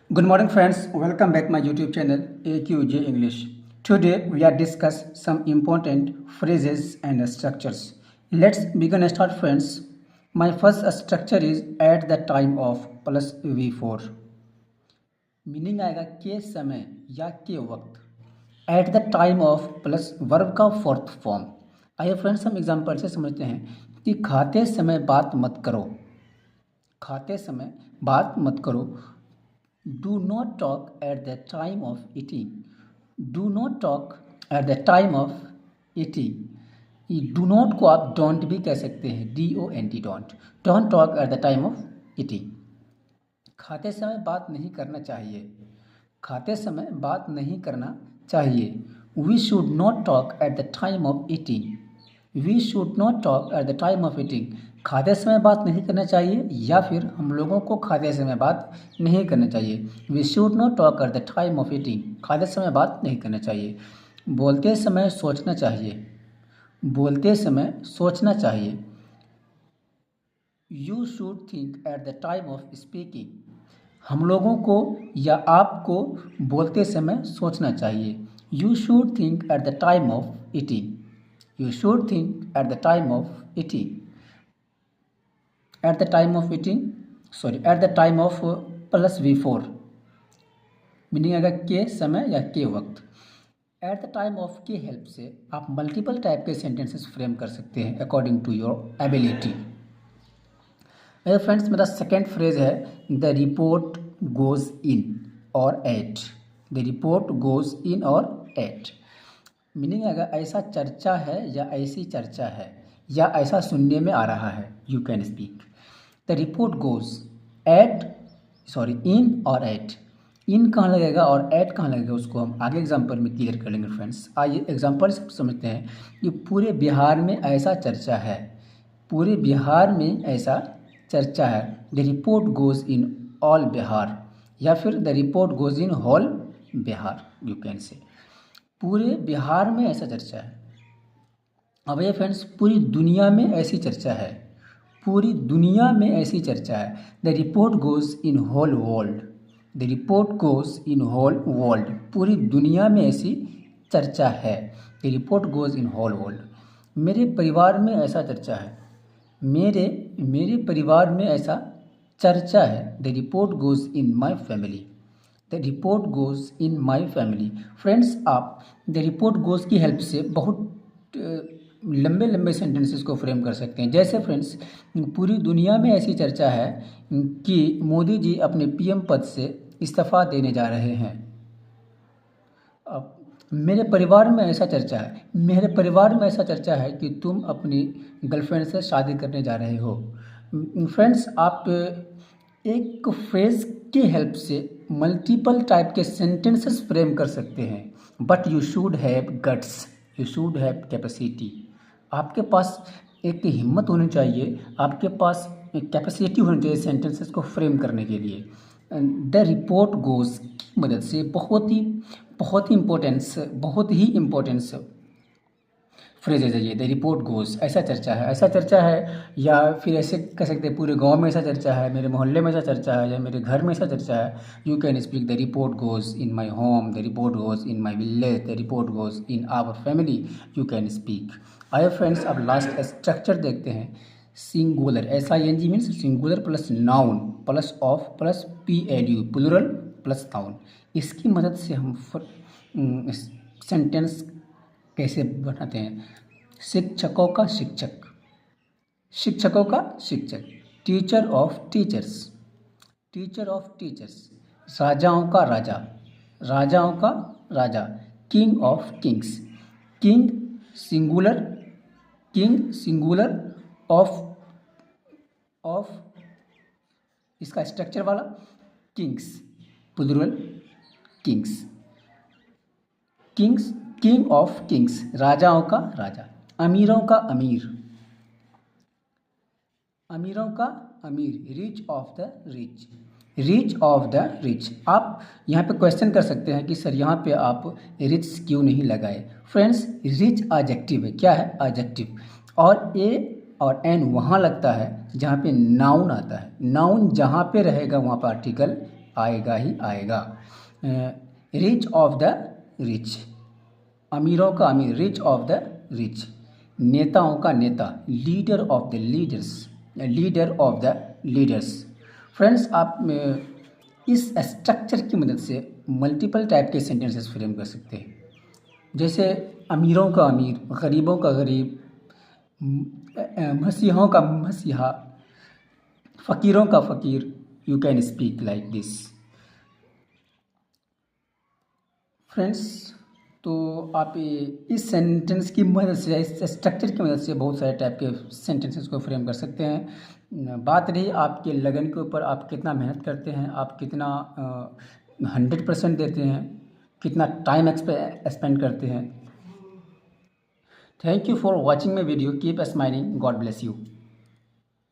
Good morning friends, welcome back my YouTube channel AQJ English. Today we are discuss some important phrases and structures. Let's begin start friends. My first structure is at the time of plus V4. Meaning आएगा के समय या के वक्त. At the time of plus verb का fourth form. आइए friends हम example से समझते हैं कि खाते समय बात मत करो. खाते समय बात मत करो. Do not talk at the time of eating. Do not talk at the time of eating. Do not को आप don't भी कह सकते हैं. DONT don't. Don't talk at the time of eating. खाते समय बात नहीं करना चाहिए. खाते समय बात नहीं करना चाहिए. We should not talk at the time of eating. We should not talk at the time of eating. खाते समय बात नहीं करना चाहिए या फिर हम लोगों को खाते समय बात नहीं करना चाहिए. We should not talk at the time of eating. खाते समय बात नहीं करना चाहिए. बोलते समय सोचना चाहिए. बोलते समय सोचना चाहिए. You should think eight the time of speaking. हम लोगों को या आपको बोलते समय सोचना चाहिए. You should think eight the time of eating. You should think eight the time of eating. at the time of eating at the time of plus V4 meaning आएगा के समय या के वक्त. एट द टाइम ऑफ के help से आप multiple type के सेंटेंसेस फ्रेम कर सकते हैं अकॉर्डिंग टू योर एबिलिटी. मेरे फ्रेंड्स मेरा सेकेंड फ्रेज है द रिपोर्ट गोज इन और at. The report goes in और एट मीनिंग आएगा ऐसा चर्चा है या ऐसी चर्चा है या ऐसा सुनने में आ रहा है. You can speak. The report goes in और एट. इन कहाँ लगेगा और एट कहाँ लगेगा उसको हम आगे एग्जाम्पल में क्लियर कर लेंगे फ्रेंड्स. आइए एग्जाम्पल से समझते हैं कि पूरे बिहार में ऐसा चर्चा है. पूरे बिहार में ऐसा चर्चा है. The report goes in all Bihar या फिर the report goes in whole Bihar. You can say पूरे बिहार में ऐसा चर्चा है. अब ये फ्रेंड्स पूरी दुनिया में ऐसी चर्चा है. पूरी दुनिया में ऐसी चर्चा है. The report goes in whole world. The report goes in whole world. पूरी दुनिया में ऐसी चर्चा है. The report goes in whole world. मेरे परिवार में ऐसा चर्चा है. मेरे परिवार में ऐसा चर्चा है. The report goes in my family. The report goes in my family. Friends आप द रिपोर्ट गोज की हेल्प से बहुत लंबे लंबे सेंटेंसेस को फ्रेम कर सकते हैं. जैसे फ्रेंड्स पूरी दुनिया में ऐसी चर्चा है कि मोदी जी अपने पीएम पद से इस्तीफा देने जा रहे हैं. अब मेरे परिवार में ऐसा चर्चा है. मेरे परिवार में ऐसा चर्चा है कि तुम अपनी गर्लफ्रेंड से शादी करने जा रहे हो. फ्रेंड्स आप एक फ्रेज की हेल्प से मल्टीपल टाइप के सेंटेंसेस फ्रेम कर सकते हैं. But you should have guts. You should have capacity. आपके पास एक हिम्मत होनी चाहिए. आपके पास एक कैपेसिटी होनी चाहिए सेंटेंसेस को फ्रेम करने के लिए. द रिपोर्ट गोज की मदद से बहुत ही इम्पोर्टेंस फ्रेजेज है ये. द रिपोर्ट गोज ऐसा चर्चा है या फिर ऐसे कह सकते हैं पूरे गांव में ऐसा चर्चा है, मेरे मोहल्ले में ऐसा चर्चा है या मेरे घर में ऐसा चर्चा है. You can speak the report goes in my home. The report goes in my village. The report goes in our family. You can speak. आइए फ्रेंड्स अब लास्ट स्ट्रक्चर देखते हैं. Singular SING means singular plus noun plus of plus PLU plural plus noun. इसकी मदद से हम sentence कैसे बनाते हैं. शिक्षकों का शिक्षक. शिक्षकों का शिक्षक. Teacher of teachers. Teacher of teachers. राजाओं का राजा. राजाओं का राजा. King of kings. King singular. King singular of इसका स्ट्रक्चर वाला kings plural kings. Kings king of kings. राजाओं का राजा. अमीरों का अमीर. अमीरों का अमीर. Rich of the rich. Rich of the rich. आप यहाँ पे क्वेश्चन कर सकते हैं कि सर यहाँ पे आप रिच क्यों नहीं लगाए. फ्रेंड्स रिच एडजेक्टिव है. क्या है एडजेक्टिव. और ए और एन वहाँ लगता है जहाँ पे नाउन आता है. नाउन जहाँ पे रहेगा वहाँ पर आर्टिकल आएगा ही आएगा। रिच ऑफ द रिच, अमीरों का अमीर, रिच ऑफ द रिच। नेताओं का नेता, leader of the leaders, leader of the leaders. Friends, आप इस स्ट्रक्चर की मदद से मल्टीपल टाइप के सेंटेंसेस फ्रेम कर सकते हैं, जैसे अमीरों का अमीर, गरीबों का गरीब, मसीहों का मसीहा, फ़कीरों का फ़कीर। You can speak like this. Friends, तो आप इस सेंटेंस की मदद से, इस स्ट्रक्चर की मदद से बहुत सारे टाइप के सेंटेंसेस को फ्रेम कर सकते हैं। बात रही आपके लगन के ऊपर, आप कितना मेहनत करते हैं, आप कितना 100% देते हैं, कितना टाइम स्पेंड करते हैं। Thank you for watching my video. Keep smiling. God bless you.